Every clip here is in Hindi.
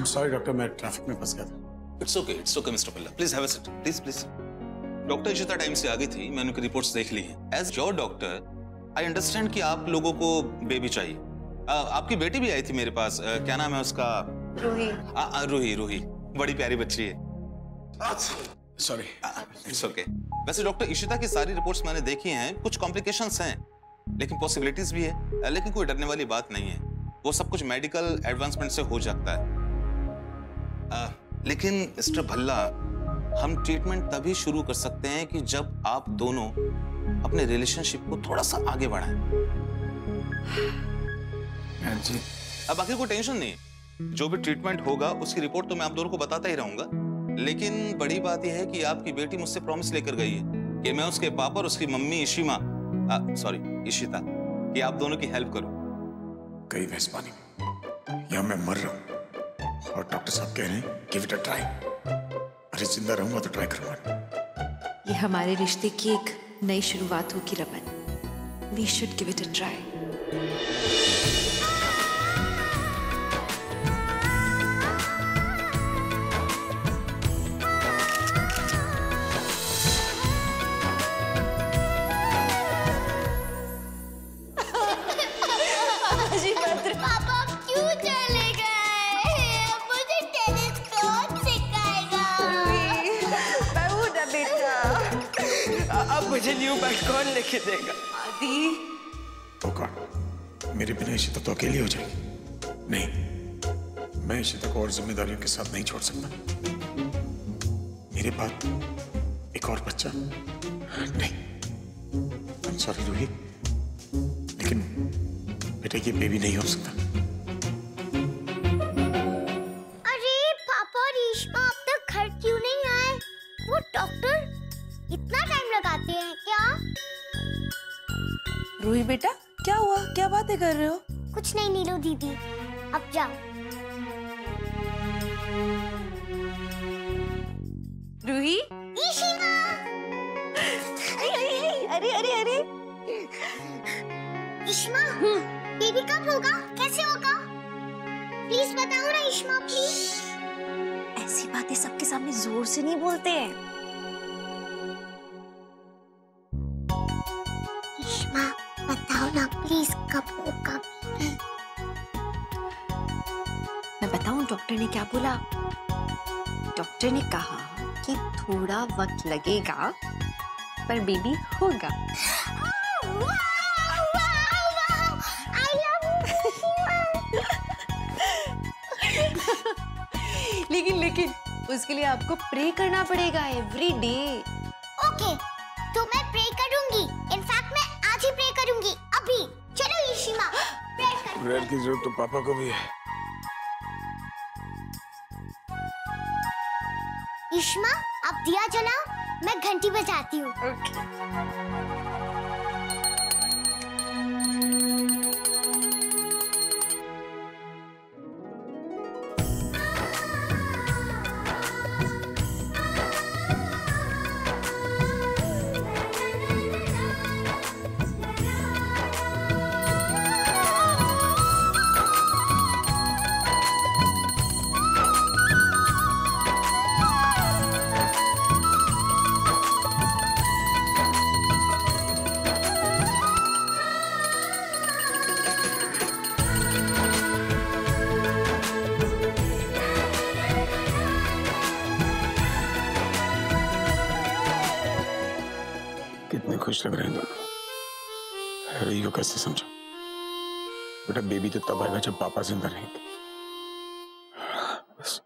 सॉरी डॉक्टर, मैं ट्रैफिक में फंस गया था। It's okay mister Bhalla, please have a seat, please. Doctor Ishita time से आ गई थी, मैंने उनकी रिपोर्ट्स देख ली हैं। As your doctor I understand कि आप लोगों को बेबी चाहिए। आपकी बेटी भी आई थी मेरे पास, क्या नाम है उसका? रूही। रूही बड़ी प्यारी बच्ची है। सॉरी। It's okay. वैसे डॉक्टर इशिता की सारी रिपोर्ट्स मैंने देखी हैं, कुछ कॉम्प्लिकेशंस हैं लेकिन पॉसिबिलिटीज भी है, लेकिन कोई डरने वाली बात नहीं है। वो सब कुछ मेडिकल एडवांसमेंट से हो जाता है। लेकिन मिस्टर भल्ला, हम ट्रीटमेंट तभी शुरू कर सकते हैं कि जब आप दोनों अपने रिलेशनशिप को थोड़ा सा आगे बढ़ाएं। जी। अब बाकी कोई टेंशन नहीं है, जो भी ट्रीटमेंट होगा उसकी रिपोर्ट तो मैं आप दोनों को बताता ही रहूंगा। लेकिन बड़ी बात यह है कि आपकी बेटी मुझसे प्रॉमिस लेकर गई है कि मैं उसके पापा और उसकी मम्मी इशिता कि आप दोनों की हेल्प करूं। कई भैंस पानी में, या मैं मर रहा हूं और डॉक्टर साहब कह रहे हैं गिव इट अ ट्राई। अरे जिंदा रहूंगा तो ट्राई करूंगा। ये हमारे रिश्ते की एक नई शुरुआत होगी Raman. We should give it a try. मुझे न्यू बैग कौन लेके देगा? आदि तो कौन? मेरे बिना इशिता तो अकेली हो जाएगी। नहीं, मैं इशिता को और जिम्मेदारियों के साथ नहीं छोड़ सकता। मेरे बाद एक और बच्चा नहीं। I'm sorry रूही, लेकिन बेटा ये बेबी नहीं हो सकता। अरे पापा और ईश्मा अब तक घर क्यों नहीं आए? वो डॉक्टर इतना टाइम लगाते हैं क्या? रूही बेटा, क्या हुआ? क्या बातें कर रहे हो? कुछ नहीं नीलू दीदी, अब जाओ। रूही, ईशिमा! अरे ईशिमा, बेबी कब होगा? कैसे होगा? प्लीज बताओ ना ईशिमा, प्लीज। ऐसी बातें सबके सामने जोर से नहीं बोलते हैं। ईशिमा, बताओ ना प्लीज कब होगा? मैं बताऊं डॉक्टर ने क्या बोला? डॉक्टर ने कहा कि थोड़ा वक्त लगेगा पर बेबी होगा। लेकिन उसके लिए आपको प्रे करना पड़ेगा एवरी डे। ओके, तो मैं प्रे करूंगी। इनफैक्ट मैं आज ही प्रे करूंगी, अभी। चलो ईशिमा, प्रे करो। प्रेयर की जरूरत तो पापा को भी है। ईशिमा, अब दिया जलाओ, मैं घंटी बजाती हूँ। कितने खुश लग रहे हैं दोनों। रूही को कैसे समझो? बेटा बेबी तो तब आएगा जब पापा जिंदा रहेंगे। बस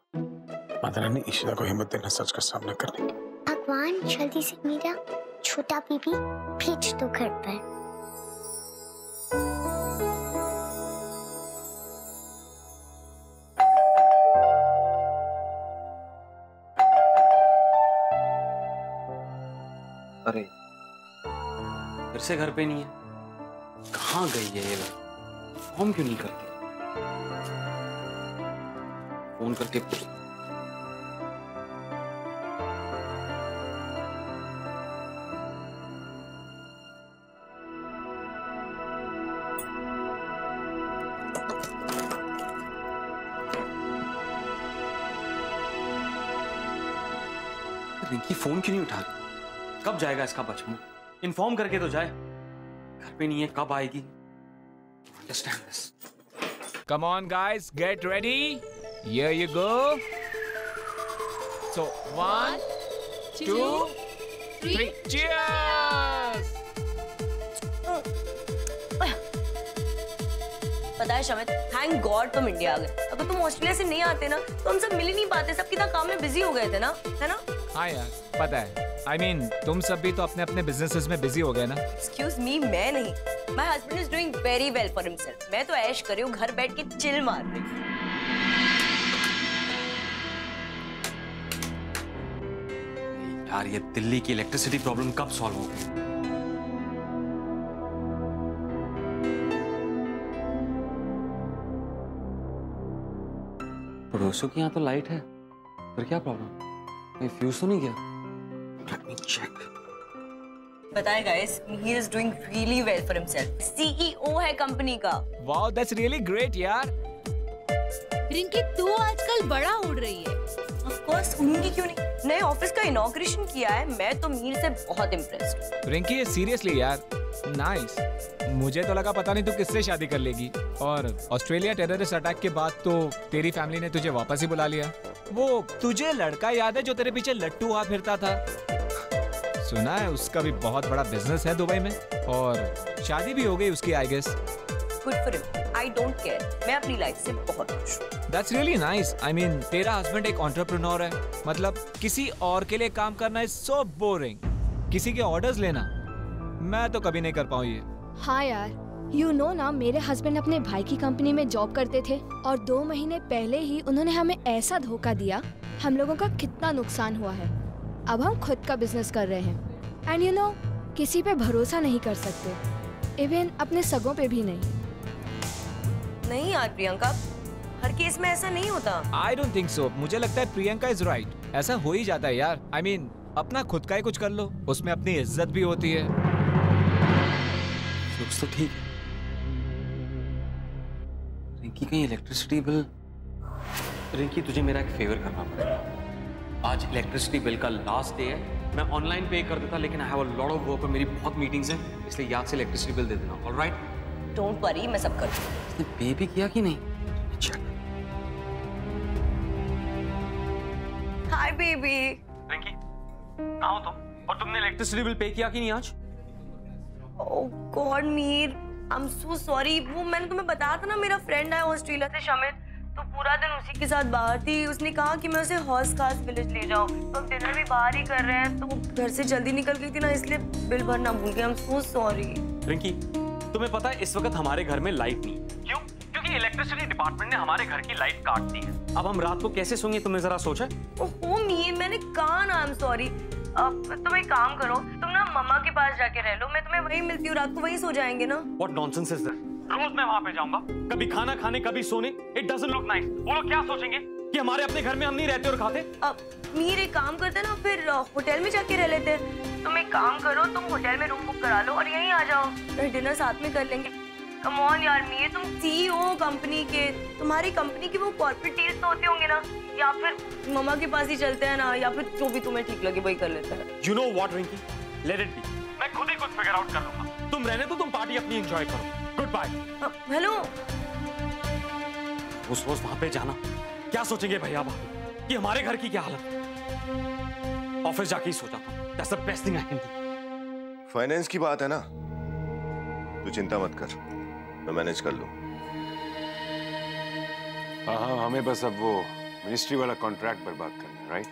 माता रानी इशिता को हिम्मत देना सच का सामना करने की। भगवान जल्दी से मेरा छोटा बेबी भेज दो घर पर। अरे फिर से घर पे नहीं है, कहाँ गई है ये लोग? फोन क्यों नहीं करती? फोन करके पूछ। रिंकी फोन क्यों नहीं उठा रही? कब जाएगा इसका बचपन? इन्फॉर्म करके तो जाए। घर पे नहीं है, कब आएगी? Understand this. Come on, guys, get ready. Here you go. So 1, 2, 3. Cheers! पता है शमित, थैंक गॉड तुम इंडिया आ गए। अगर तुम ऑस्ट्रेलिया से नहीं आते ना तो हम सब मिल ही नहीं पाते, सब कितना काम में बिजी हो गए थे ना, है ना? हाँ यार, पता है। I mean, तुम सब भी तो अपने अपने बिजनेसेस में बिजी हो गए ना। Excuse me, मैं नहीं। My husband is doing very well for himself. मैं तो ऐश कर रही हूँ, घर बैठ के चिल मार रही हूँ। यार ये दिल्ली की इलेक्ट्रिसिटी प्रॉब्लम कब सॉल्व होगी? पड़ोसों के यहाँ तो लाइट है, पर क्या प्रॉब्लम? कहीं फ्यूज तो नहीं गया? Let me check. बताए guys, he is doing really well for himself. CEO है कंपनी का। Wow, that's really great यार। रिंकी तू आजकल बड़ा उड़ रही है। Of course, उड़ूंगी क्यों नहीं? नए ऑफिस का इनॉग्रेशन किया है, मैं तो मीर से बहुत इम्प्रेस्ड हूँ। रिंकी सीरियसली यार, नाइस। मुझे तो लगा पता नहीं तू किससे शादी कर लेगी, और ऑस्ट्रेलिया टेररिस्ट अटैक के बाद तो तेरी फैमिली ने तुझे वापस ही बुला लिया। वो तुझे लड़का याद है जो तेरे पीछे लट्टू हुआ फिरता था? सुना है उसका भी बहुत बड़ा बिजनेस है दुबई में, और शादी भी हो गई उसकी, I guess. Good for him. I don't care. मैं अपनी लाइफ से बहुत खुश हूँ। That's really nice. I mean, तेरा हस्बैंड एक एंटरप्रेन्योर है, मतलब किसी और के लिए काम करना is so boring. किसी के ऑर्डर्स लेना, मैं तो कभी नहीं कर पाऊँ ये। हाँ यार, you know ना, मेरे हस्बैंड अपने भाई की कंपनी में जॉब करते थे और 2 महीने पहले ही उन्होंने हमें ऐसा धोखा दिया, हम लोगों का कितना नुकसान हुआ है। अब हम खुद का बिजनेस कर रहे हैं, एंड यू नो, किसी पे भरोसा नहीं कर सकते, इवन अपने सगों पे भी नहीं। नहीं यार प्रियंका, हर केस में ऐसा नहीं होता। I don't think so. मुझे लगता है प्रियंका इज राइट। ऐसा हो ही जाता है यार। I mean, अपना खुद का ही कुछ कर लो, उसमें अपनी इज्जत भी होती है। लुक्स तो ठीक है। रिंकी कहीं इलेक्ट्रिसिटी बिल? रिंकी तुझे मेरा एक फेवर करना पड़ेगा। आज इलेक्ट्रिसिटी बिल का लास्ट डे है, मैं ऑनलाइन पे कर देता, लेकिन I have a lot of work और मेरी बहुत मीटिंग्स हैं, इसलिए याद से इलेक्ट्रिसिटी बिल दे देना। ऑलराइट? डोंट वरी, मैं सब कर दूँ। इसने पे भी किया कि नहीं? चेक। Hi baby. रिंकी, कहाँ हो तुम? और तुमने इलेक्ट्रिसिटी बिल पे किया कि नहीं आज? Oh God Meer, I am so sorry. वो मैंने तुम्हें बताया था ना, मेरा फ्रेंड आया ऑस्ट्रेलिया से शमित, तो पूरा दिन उसी के साथ बाहर थी। उसने कहा कि मैं उसे हॉर्स खास विलेज ले जाऊं, तो अब डिनर भी बाहर ही कर रहे हैं, तो वो घर से जल्दी निकल गई थी ना, इसलिए बिल भरना भूल गया। आई एम सो सॉरी। रिंकी, तुम्हें पता है इस वक्त हमारे घर में लाइट नहीं है। क्यों? क्योंकि इलेक्ट्रिसिटी डिपार्टमेंट ने हमारे घर की लाइट काट दी है। अब हम रात को कैसे सोएंगे, तुमने जरा सोचा? ओहो मीर, मैंने कहा ना, आई एम सॉरी। अब तुम एक काम करो, तुम ना मम्मा के पास जाके रह लो, मैं तुम्हें वहीं मिलती हूँ, रात को वहीं सो जाएंगे ना। What nonsense is that? रोज मैं वहां पे जाऊंगा, कभी खाना खाने कभी सोने। It doesn't look nice. वो लोग क्या सोचेंगे कि हमारे अपने घर में हम नहीं रहते और खाते? अब मीर एक काम करते ना, फिर होटल में जाके रह लेते। तुम एक काम करो, तुम होटल में रूम बुक करा लो और यहीं आ जाओ, डिनर साथ में कर लेंगे। कम ऑन यार मीर, तुम CEO हो कंपनी के, तुम्हारी कंपनी की वो कॉर्पोरेट डील्स तो होते होंगे ना, या फिर मम्मा के पास ही चलते हैं ना, या फिर जो भी तुम्हें ठीक लगे वही कर लेते हैं। You know what, Rinky? Let it be. मैं खुद ही कुछ फिगर आउट कर लूंगा। तुम रहने तो तुम पार्टी अपनी एंजॉय करो। Goodbye. हेलो। उस रोज वहां पे जाना, क्या सोचेंगे भैया भाभी कि हमारे घर की क्या हालत? ऑफिस जाके ही सोचा था। That's the best thing I can do. Finance की बात है ना, तू चिंता मत कर, मैं मैनेज कर लूं। हाँ, हमें बस अब वो मिनिस्ट्री वाला कॉन्ट्रैक्ट पर बात करना है, राइट?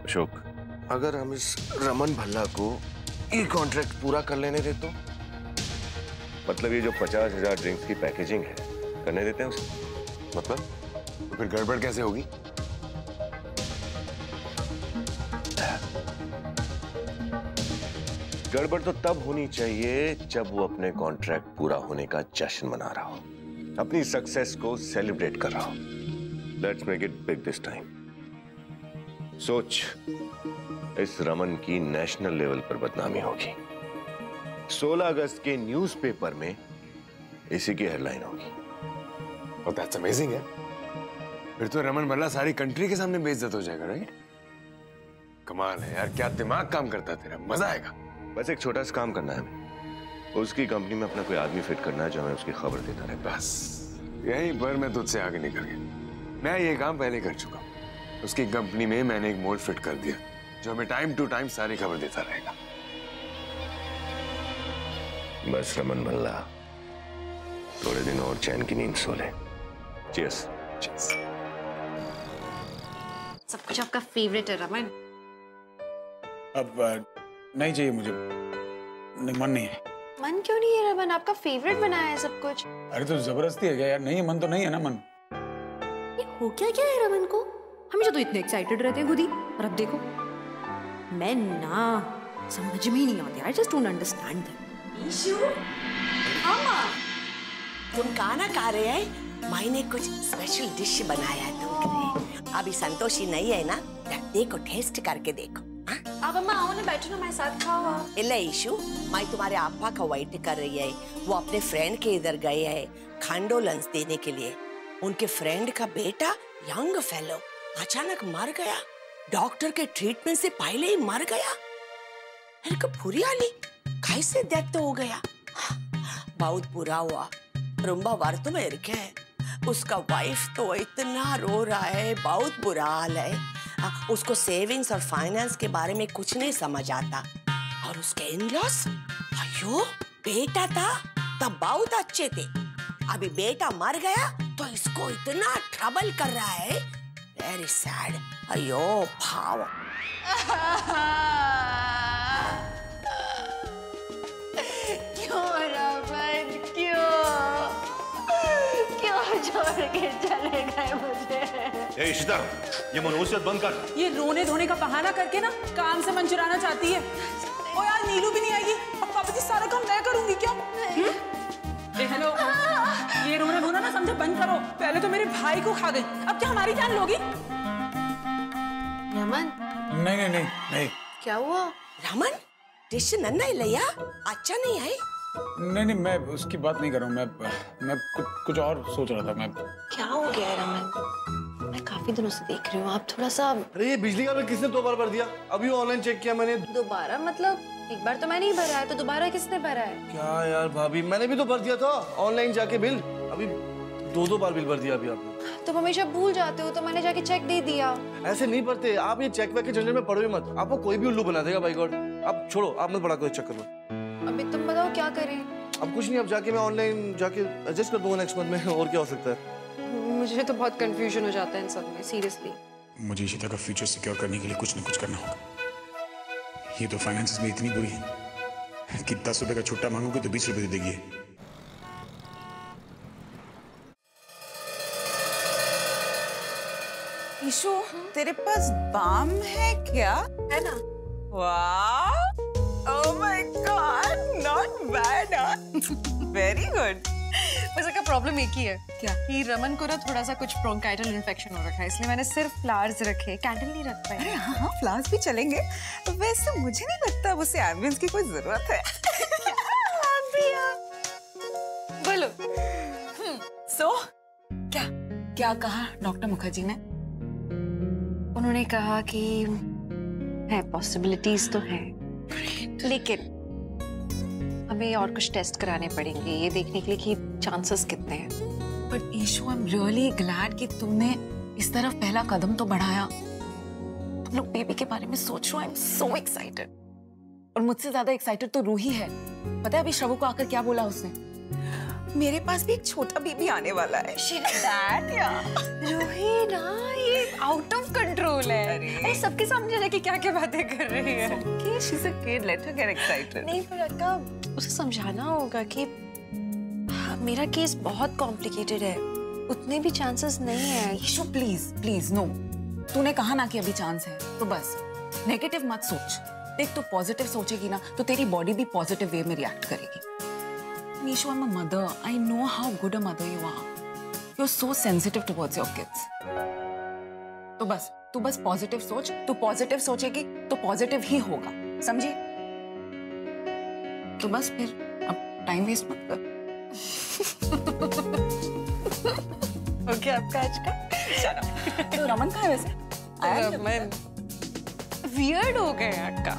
अशोक, अगर हम इस रमन भल्ला को ये कॉन्ट्रैक्ट पूरा कर लेने दे तो, मतलब ये जो 50,000 ड्रिंक्स की पैकेजिंग है, करने देते हैं उसे। मतलब तो फिर गड़बड़ कैसे होगी? गड़बड़ तो तब होनी चाहिए जब वो अपने कॉन्ट्रैक्ट पूरा होने का जश्न मना रहा हो, अपनी सक्सेस को सेलिब्रेट कर रहा हो। Let's make it big this time. सोच, इस रमन की नेशनल लेवल पर बदनामी होगी। 16 अगस्त के न्यूज़पेपर में इसी की हेडलाइन होगी। और दैट्स अमेजिंग है। फिर तो रमन भल्ला सारी कंट्री के सामने बेइज्जत हो जाएगा, राइट? कमाल है यार, क्या दिमाग काम करता है तेरा, मजा आएगा। बस एक छोटा सा काम करना है हमें, उसकी कंपनी में अपना कोई आदमी फिट करना है जो हमें उसकी खबर देता रहे। बस यहीं पर मैं तुझसे आगे निकल गया। मैं ये काम पहले कर चुका हूँ। उसकी कंपनी में मैंने एक मोल्ड फिट कर दिया जो हमें टाइम टू टाइम सारी खबर देता रहेगा। बस रमन भल्ला, थोड़े दिन और चैन की नींद सो ले। चीयर्स। चीयर्स। सब कुछ आपका फेवरेट है रमन। अब नहीं चाहिए मुझे, नहीं, मन नहीं है। मन क्यों नहीं है रमन? आपका फेवरेट बनाया है सब कुछ। अरे तो जबरदस्ती है क्या यार? नहीं है मन तो नहीं है ना मन। ये हो क्या क्या है रमन को? हमेशा तो इतने एक्साइटेड रहते हैं खुद ही, और अब देखो मैं ना समझ में ही नहीं आती। I just don't understand them. Ishu, मामा, तुम खाना खा रहे हैं? मैंने कुछ स्पेशल डिश बनाया है तुमके लिए। अभी संतोषी नहीं है ना, देखो टेस्ट करके देखो। आप अम्मा आओ ना, बैठो ना, मेरे साथ खाओ। इल्ले ईशु, मैं तुम्हारे अब्बा का वेट कर रही है। वो अपने फ्रेंड के इधर गए हैं कंडोलेंस देने के लिए। उनके फ्रेंड का बेटा यंग फेलो अचानक मर गया। डॉक्टर के ट्रीटमेंट से पहले ही मर गया। मेरे को बुरी आली, कैसे डेथ हो गया? बहुत बुरा हुआ। रुम्बा वर्त में इरके है। उसका वाइफ तो इतना रो रहा है, बहुत बुरा हाल है। उसको सेविंग्स और फाइनेंस के बारे में कुछ नहीं समझ आता। और उसके इन-लॉस, अयो बेटा था तब बहुत अच्छे थे। अभी बेटा मर गया तो इसको इतना ट्रबल कर रहा है। Very sad. अयो भाव। क्यों रमन, क्यों छोड़ के चले गए मुझे? ए इशिता, ये मनोसियत बंद कर। ये रोने धोने का बहाना करके ना काम से मन चुराना चाहती है। ओ यार नीलू भी नहीं आएगी, अब पापा जी सारा काम मैं करूंगी क्या? हेलो, ये रोना धोना ना समझो बंद करो। पहले तो मेरे भाई को खा गई, अब क्या हमारी जान लोगी? रमन, नहीं नहीं नहीं नहीं। क्या हुआ? रमन, डिश नन्ना ही लिया, अच्छा नहीं है? नहीं नहीं, मैं उसकी बात नहीं कर रहा हूँ। मैं कुछ और सोच रहा था। मैं क्या हो गया है रमन? मैं काफी दिनों से देख रही हूँ, आप थोड़ा सा। अरे ये बिजली का बिल किसने 2 बार भर दिया? अभी ऑनलाइन चेक किया मैंने। दोबारा मतलब? एक बार तो मैंने ही भरा है, तो दोबारा किसने भरा है? क्या यार भाभी, मैंने भी तो भर दिया था ऑनलाइन जाके बिल। अभी 2 बार बिल भर दिया अभी आपने। तुम हमेशा भूल जाते हो, तो मैंने जाके चेक दे दिया। ऐसे नहीं भरते आप, ये चेक वेक के झंझट में पड़ो ही मत। आपको कोई भी उल्लू बना देगा बाय गॉड। आप छोड़ो, आप मत पड़ा कोई चक्कर में। अभी तुम बताओ क्या करें? अब कुछ नहीं, अब जाके मैं ऑनलाइन जाके एडजस्ट कर दूंगा नेक्स्ट मंथ में। और क्या हो सकता है? मुझे तो बहुत कंफ्यूजन हो जाता है इन सब में, सीरियसली। मुझे इशिता का फ्यूचर सिक्योर करने के लिए कुछ न कुछ करना होगा। ये तो फाइनेंस में इतनी बुरी है कि 10 रुपए का छुट्टा मांगोगे तो 20 रुपए दे देगी। ईशु, तेरे पास बाम है क्या? है ना? वाह, oh my God, not bad. Very good. बस इसका प्रॉब्लम एक ही है। क्या? कि रमन को ना थोड़ा सा कुछ ब्रोंकाइटल इन्फेक्शन हो रखा है, इसलिए मैंने सिर्फ फ्लावर्स रखे, कैंडल नहीं रख पाई। अरे हाँ, फ्लावर्स भी चलेंगे। वैसे मुझे नहीं लगता उसे एम्बुलेंस की कोई जरूरत है। बोलो। सो क्या कहा डॉक्टर मुखर्जी ने? उन्होंने कहा कि है, पॉसिबिलिटीज तो हैं, लेकिन हमें और कुछ टेस्ट कराने पड़ेंगे ये देखने के लिए कि चांसेस कितने हैं। But Ishu, I am really glad कि तुमने इस तरफ पहला कदम तो बढ़ाया। तुम लोग बेबी के बारे में सोच रहे हो। आई एम सो एक्साइटेड। और मुझसे ज्यादा एक्साइटेड तो रूही है। पता है अभी श्रवु को आकर क्या बोला उसने? मेरे पास भी एक छोटा बेबी आने वाला है। रूही ना, ये आउट ऑफ कंट्रोल है। अरे सबके सामने जाके क्या क्या बातें कर रही है। She's a kid, let her get excited. नहीं, पर अक्का उसे समझाना होगा कि मेरा केस बहुत कॉम्प्लिकेटेड है, उतने भी चांसेस नहीं है। ईशु प्लीज प्लीज नो, तूने कहा ना कि अभी चांस है, तो बस नेगेटिव मत सोच। देख, तू पॉजिटिव सोचेगी ना तो तेरी बॉडी भी पॉजिटिव वे में रिएक्ट करेगी। Ishu, I am a mother, I know how good a mother you are. You are so sensitive towards your kids. तू बस पॉजिटिव सोच। तू पॉजिटिव सोचेगी तो पॉजिटिव ही होगा, समझी? तो बस फिर अब टाइम वेस्ट मत कर। ओके, आपका आज का तो रमन कहाँ है वैसे? रमन वियर्ड हो गया यार का।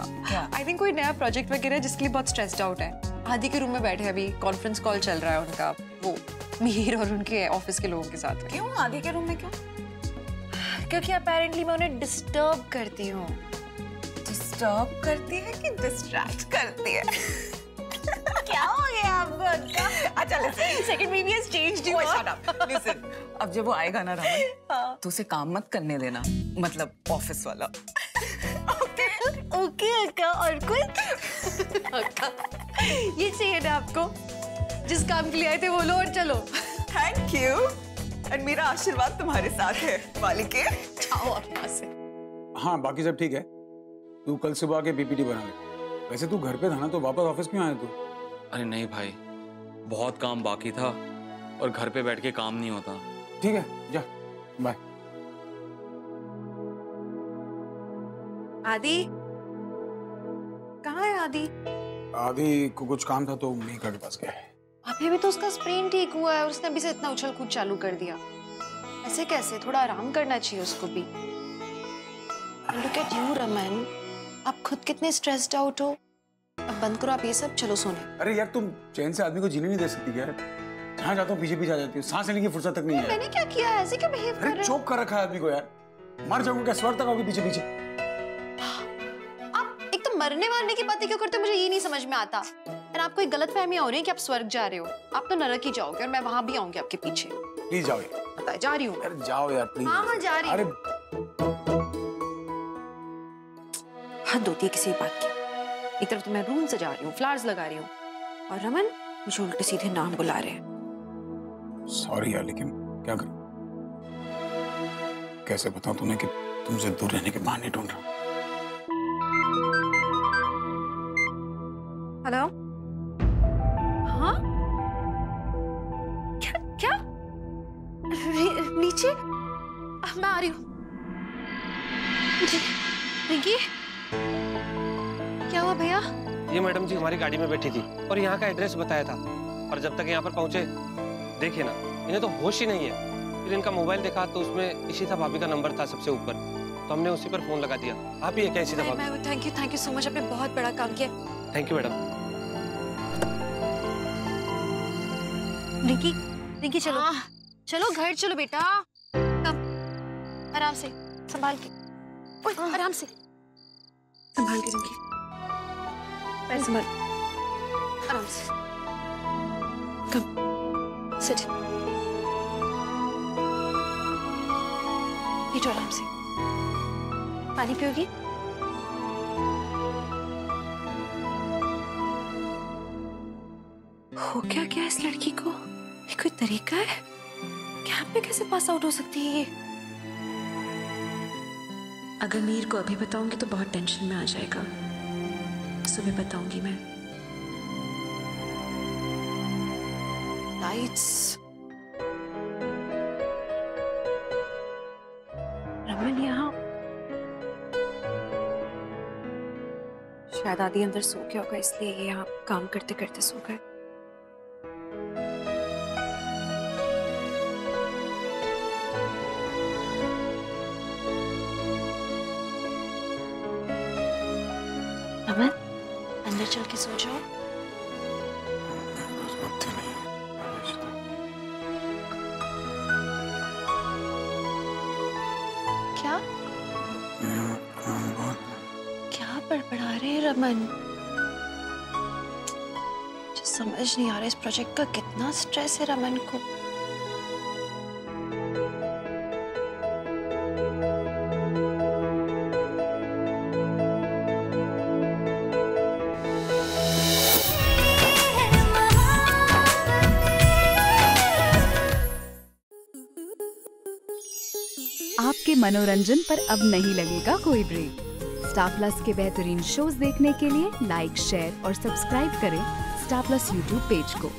आई थिंक कोई नया प्रोजेक्ट वगैरह है जिसके लिए बहुत स्ट्रेस्ड आउट है। आदि के रूम में बैठे अभी कॉन्फ्रेंस कॉल चल रहा है उनका, वो मीर और उनके ऑफिस के लोगों के साथ। क्यों आदि के रूम में क्यों? क्योंकि अपेरेंटली मैं उन्हें डिस्टर्ब करती हूँ। डिस्टर्ब करती है कि डिस्ट्रैक्ट करती है? क्या हो गया आपको? अच्छा listen, second baby has changed you. Shut up. Listen, अब जब वो आएगा ना रमन, तो उसे काम मत करने देना, मतलब ऑफिस वाला। ओके अक्का, और कुछ? अक्का, ये चाहिए ना आपको? जिस काम के लिए आए थे वो लो और चलो। Thank you. और मेरा आशीर्वाद तुम्हारे साथ है मालिके। जाओ आप यहाँ से। हाँ बाकी सब ठीक है। तू कल सुबह आके पीपीटी बना ले। वैसे तू घर पे था ना, तो वापस ऑफिस क्यों आया तू? अरे नहीं भाई, बहुत काम बाकी था और घर पे बैठ के काम नहीं होता। ठीक है, जा, बाय। आदि कहाँ है? आदि आदि को कुछ काम था तो मीका के पास गया है। अभी भी तो उसका स्प्रेन ठीक हुआ है और उसने अभी से इतना उछल कूद चालू कर दिया। ऐसे कैसे? थोड़ा आराम करना चाहिए उसको भी। लुक एट यू रमन, आप खुद कितने स्ट्रेस्ड आउट हो। अब बंद करो आप ये सब, चलो सोने। अरे यार तुम चैन से आदमी को जीने नहीं दे सकती क्या? जहाँ जाता हूँ पीछे पीछे आ जाती हूँ, सांस लेने की फुर्सत तक नहीं है। मैंने क्या किया? ऐसे क्यों बिहेव कर रहे हो? अरे चोक कर रखा है आदमी को यार, मर जाऊंगा क्या? स्वर तक आओगे पीछे पीछे। आप एक तो मरने वारने की बातें क्यों करते हो, मुझे ये नहीं समझ में आता। और आपको एक गलतफहमियां हो रही है कि आप स्वर्ग जा रहे हो। आप तो नरक ही जाओगे और मैं वहां भी आऊंगी आपके पीछे। प्लीज जाओ यार। जा रही हूँ। यार जाओ यार प्लीज। हाँ जा रही हूँ। अरे हद होती है किसी बात की। एक तरफ तो मैं रूम सजा रही हूँ, फ्लावर्स लगा रही हूँ, और रमन मुझे उल्टे सीधे नाम बुला रहे हैं। सॉरी यार, लेकिन क्या करूं? कैसे बताऊं तुम्हें कि तुमसे दूर रहने के बहाने ढूंढ रहा हूं। हेलो? हाँ? क्या? नीचे? मैं आ रही हूँ। रिंकी? क्या हुआ भैया? ये मैडम जी हमारी गाड़ी में बैठी थी और यहाँ का एड्रेस बताया था, और जब तक यहाँ पर पहुँचे देखिए ना, इन्हें तो होश ही नहीं है। फिर इनका मोबाइल देखा तो उसमें इशिता भाभी का नंबर था सबसे ऊपर, तो हमने उसी पर फोन लगा दिया। आप ही है क्या इशिता भाभी? थैंक यू सो मच, आपने बहुत बड़ा काम किया। Thank you madam. रिंकी चलो। चलो घर चलो बेटा। आराम से, संभाल के। ओए आराम से, संभाल के रिंकी। पैर संभाल, आराम से। कम, सिट। बैठो आराम से। पानी पियोगी? हो क्या इस लड़की को? ये कोई तरीका है? कैंप में कैसे पास आउट हो सकती है ये? अगर मीर को अभी बताऊंगी तो बहुत टेंशन में आ जाएगा। सुबह बताऊंगी मैं। लाइट्स। रमन यहाँ शायद आदि अंदर सो गया होगा, इसलिए ये यहाँ काम करते करते सो गए। रमन अंदर चल के सो जाओ। क्या क्या बड़बड़ा रहे हैं रमन? मुझे समझ नहीं आ रहा इस प्रोजेक्ट का कितना स्ट्रेस है रमन को। आपके मनोरंजन पर अब नहीं लगेगा कोई ब्रेक। स्टार प्लस के बेहतरीन शोज देखने के लिए लाइक, शेयर और सब्सक्राइब करें स्टार प्लस यूट्यूब पेज को।